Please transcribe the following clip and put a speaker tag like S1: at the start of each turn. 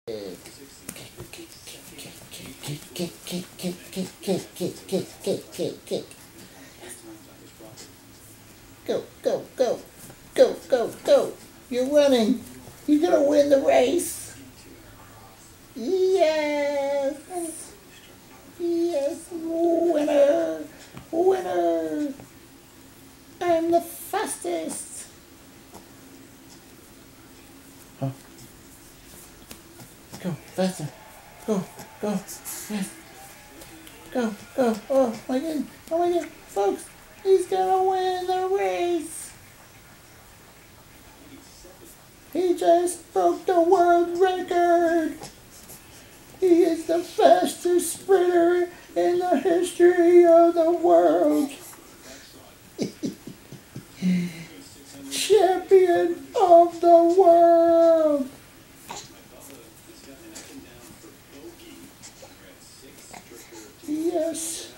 S1: Go, go, go, go, go, go. You're winning. You're going to win the race. Yes. Yes. Winner. Winner. I'm the fastest. Huh? Go, faster. Go, go. Yes. Go, go. Oh my God. Oh my God. Folks, he's gonna win the race. He just broke the world record. He is the fastest sprinter in the history of the world. Champion of the world. Yes.